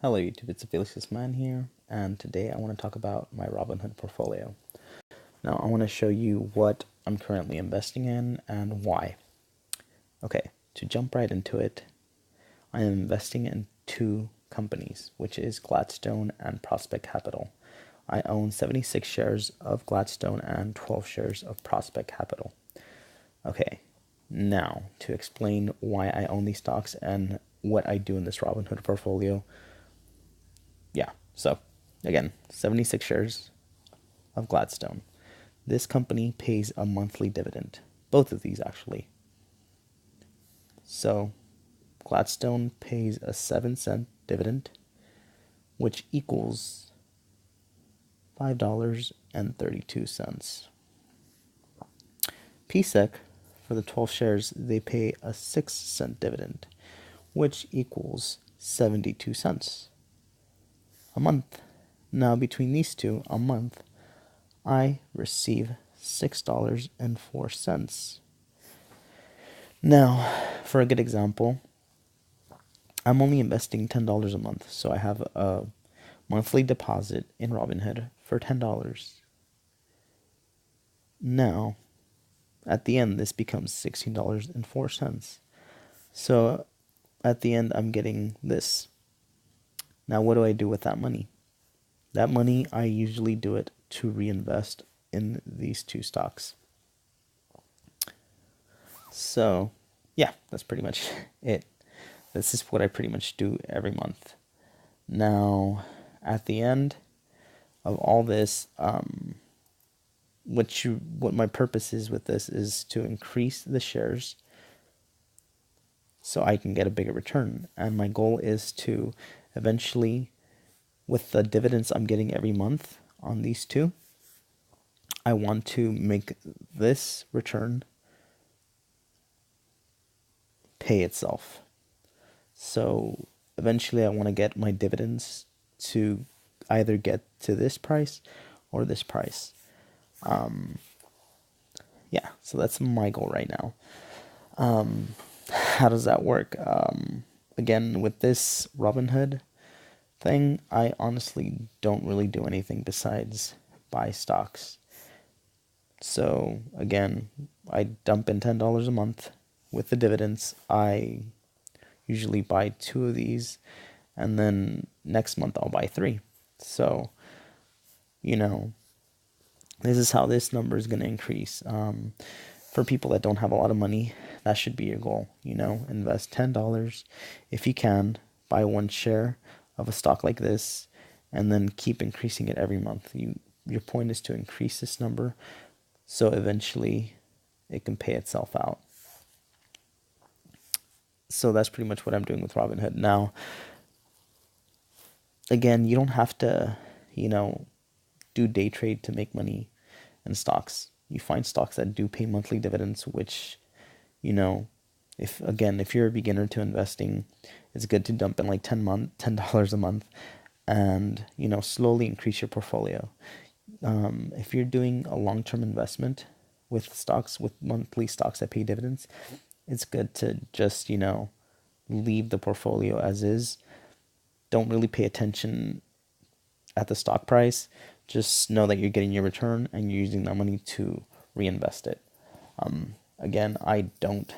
Hello YouTube, it's a Felix's Man here, and today I want to talk about my Robinhood portfolio. Now I want to show you what I'm currently investing in and why. Okay, to jump right into it, I am investing in two companies, which is Gladstone and Prospect Capital. I own 76 shares of Gladstone and 12 shares of Prospect Capital. Okay, now to explain why I own these stocks and what I do in this Robinhood portfolio. So again, 76 shares of Gladstone. This company pays a monthly dividend. Both of these actually. So Gladstone pays a 7-cent dividend, which equals $5.32. PSEC, for the 12 shares, they pay a 6-cent dividend, which equals 72 cents a month. Now between these two, a month, I receive $6.04. Now, for a good example, I'm only investing $10 a month, so I have a monthly deposit in Robinhood for $10. Now, at the end, this becomes $16.04. So, at the end, I'm getting this. Now, what do I do with that money? That money, I usually do it to reinvest in these two stocks. So, yeah, that's pretty much it. This is what I pretty much do every month. Now, at the end of all this, what my purpose is with this is to increase the shares so I can get a bigger return. And my goal is to eventually, with the dividends I'm getting every month on these two, I want to make this return pay itself. So eventually I want to get my dividends to either get to this price or this price. Yeah, so that's my goal right now. How does that work? Again, with this Robinhood thing, I honestly don't really do anything besides buy stocks. So again, I dump in $10 a month with the dividends. I usually buy 2 of these, and then next month I'll buy 3. So, this is how this number is going to increase. For people that don't have a lot of money, that should be your goal. Invest $10 if you can, buy 1 share of a stock like this, and then keep increasing it every month. Your point is to increase this number so eventually it can pay itself out. So that's pretty much what I'm doing with Robinhood. Now, again, you don't have to, do day trade to make money in stocks. You find stocks that do pay monthly dividends, which, if you're a beginner to investing, it's good to dump in like $10 a month and, slowly increase your portfolio. If you're doing a long-term investment with stocks, with monthly stocks that pay dividends, it's good to just, leave the portfolio as is. Don't really pay attention at the stock price. Just know that you're getting your return and you're using that money to reinvest it. Again, I don't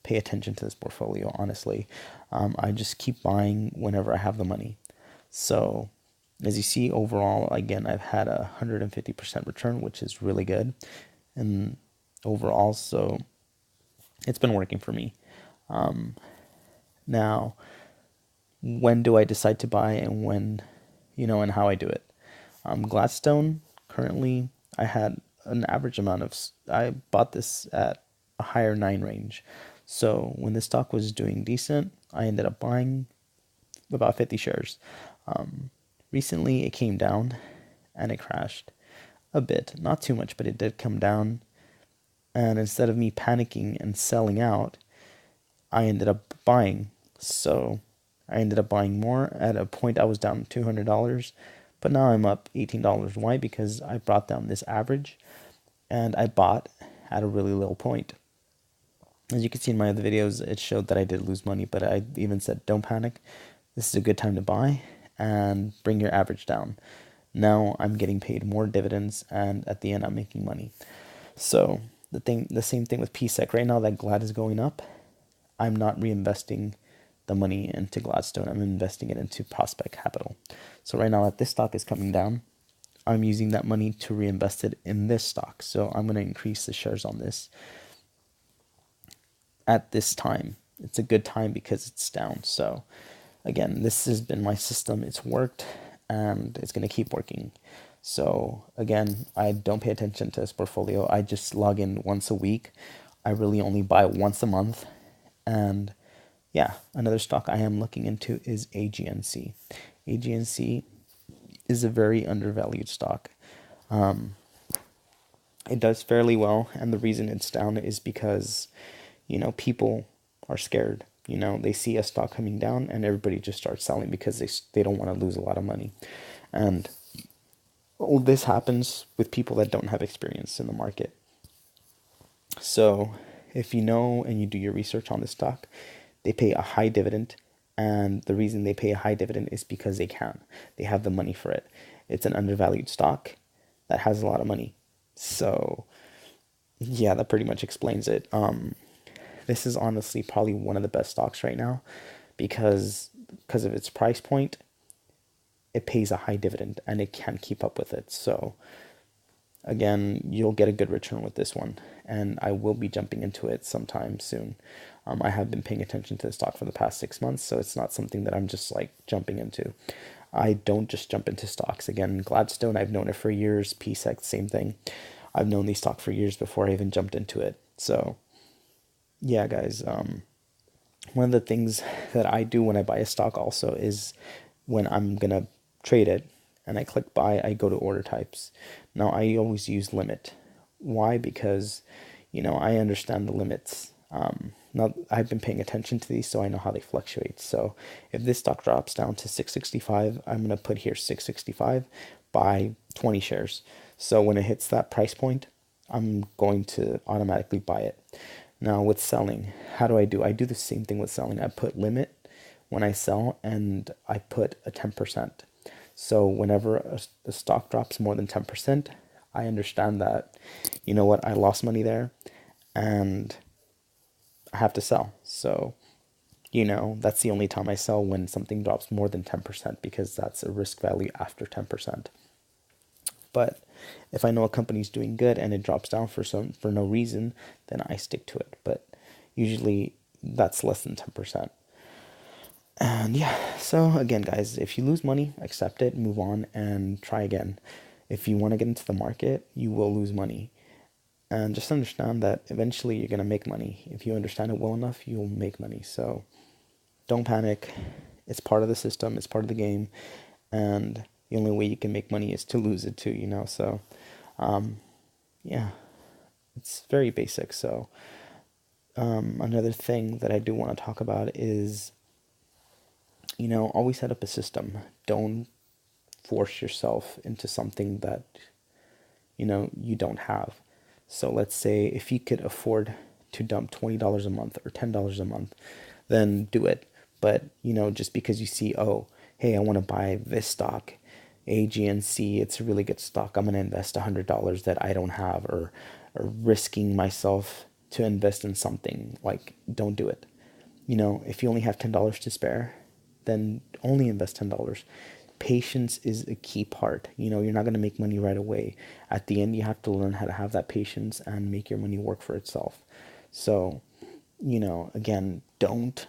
pay attention to this portfolio, honestly. I just keep buying whenever I have the money. So, as you see, overall, again, I've had a 150% return, which is really good. And overall, so it's been working for me. Now, when do I decide to buy and when, and how I do it? Gladstone, currently, I had an average amount of, I bought this at a higher 9 range. So when the stock was doing decent, I ended up buying about 50 shares. Recently, it came down and it crashed a bit. Not too much, but it did come down. And instead of me panicking and selling out, I ended up buying. So I ended up buying more. At a point, I was down $200, but now I'm up $18. Why? Because I brought down this average, and I bought at a really low point. As you can see in my other videos, it showed that I did lose money, but I even said don't panic. This is a good time to buy and bring your average down. Now I'm getting paid more dividends, and at the end I'm making money. So the same thing with PSEC. Right now that GLAD is going up, I'm not reinvesting the money into Gladstone. I'm investing it into Prospect Capital. So right now that this stock is coming down, I'm using that money to reinvest it in this stock. So I'm going to increase the shares on this at this time. It's a good time because it's down. So again, this has been my system. It's worked and it's going to keep working. So again, I don't pay attention to this portfolio. I just log in once a week. I really only buy once a month. And yeah, another stock I am looking into is AGNC. AGNC is a very undervalued stock. It does fairly well, and the reason it's down is because, people are scared. They see a stock coming down, and everybody just starts selling because they don't want to lose a lot of money. And all this happens with people that don't have experience in the market. So if you know and you do your research on this stock, they pay a high dividend. And the reason they pay a high dividend is because they can. They have the money for it. It's an undervalued stock that has a lot of money. So yeah, that pretty much explains it. This is honestly probably one of the best stocks right now because of its price point. It pays a high dividend and it can keep up with it. So again, you'll get a good return with this one, and I will be jumping into it sometime soon. I have been paying attention to the stock for the past 6 months, so it's not something that I'm just like jumping into. I don't just jump into stocks. Again, Gladstone, I've known it for years. PSEC, same thing. I've known these stocks for years before I even jumped into it. So yeah, guys, one of the things that I do when I buy a stock also is when I'm gonna trade it and I click buy, I go to order types. Now I always use limit. Why? Because I understand the limits. Now I've been paying attention to these, so I know how they fluctuate. So if this stock drops down to 665, I'm gonna put here 665, buy 20 shares. So when it hits that price point, I'm going to automatically buy it. Now with selling, how do? I do the same thing with selling. I put limit when I sell, and I put a 10%. So whenever a stock drops more than 10%, I understand that, what, I lost money there and I have to sell. So, that's the only time I sell, when something drops more than 10%, because that's a risk value after 10%. But if I know a company's doing good and it drops down for no reason, then I stick to it. But usually that's less than 10%. And yeah, so again, guys, if you lose money, accept it, move on, and try again. If you want to get into the market, you will lose money. And just understand that eventually you're going to make money. If you understand it well enough, you'll make money. So don't panic. It's part of the system, it's part of the game. And the only way you can make money is to lose it too. So yeah, it's very basic. So another thing that I do want to talk about is, always set up a system. Don't force yourself into something that you don't have. So let's say if you could afford to dump $20 a month or $10 a month, then do it. But just because you see, oh, hey, I want to buy this stock, AGNC, it's a really good stock, I'm going to invest $100 that I don't have, or risking myself to invest in something, like, don't do it. If you only have $10 to spare, then only invest $10. Patience is a key part. You're not going to make money right away. At the end, you have to learn how to have that patience and make your money work for itself. So, again, don't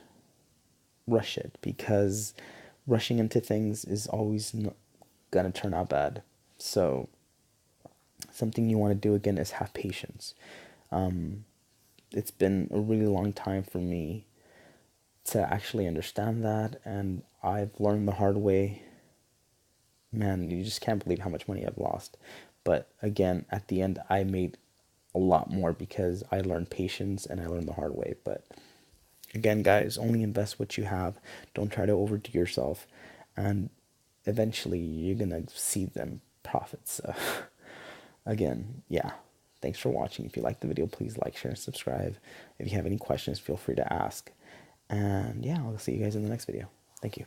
rush it, because rushing into things is always going to turn out bad. So, something you want to do, again, is have patience. It's been a really long time for me to actually understand that, and I've learned the hard way. Man, you just can't believe how much money I've lost. But again, at the end, I made a lot more because I learned patience and I learned the hard way. But again, guys, only invest what you have. Don't try to overdo yourself, and eventually you're gonna see them profits. So again, yeah. Thanks for watching. If you liked the video, please like, share, and subscribe. If you have any questions, feel free to ask. And yeah, I'll see you guys in the next video. Thank you.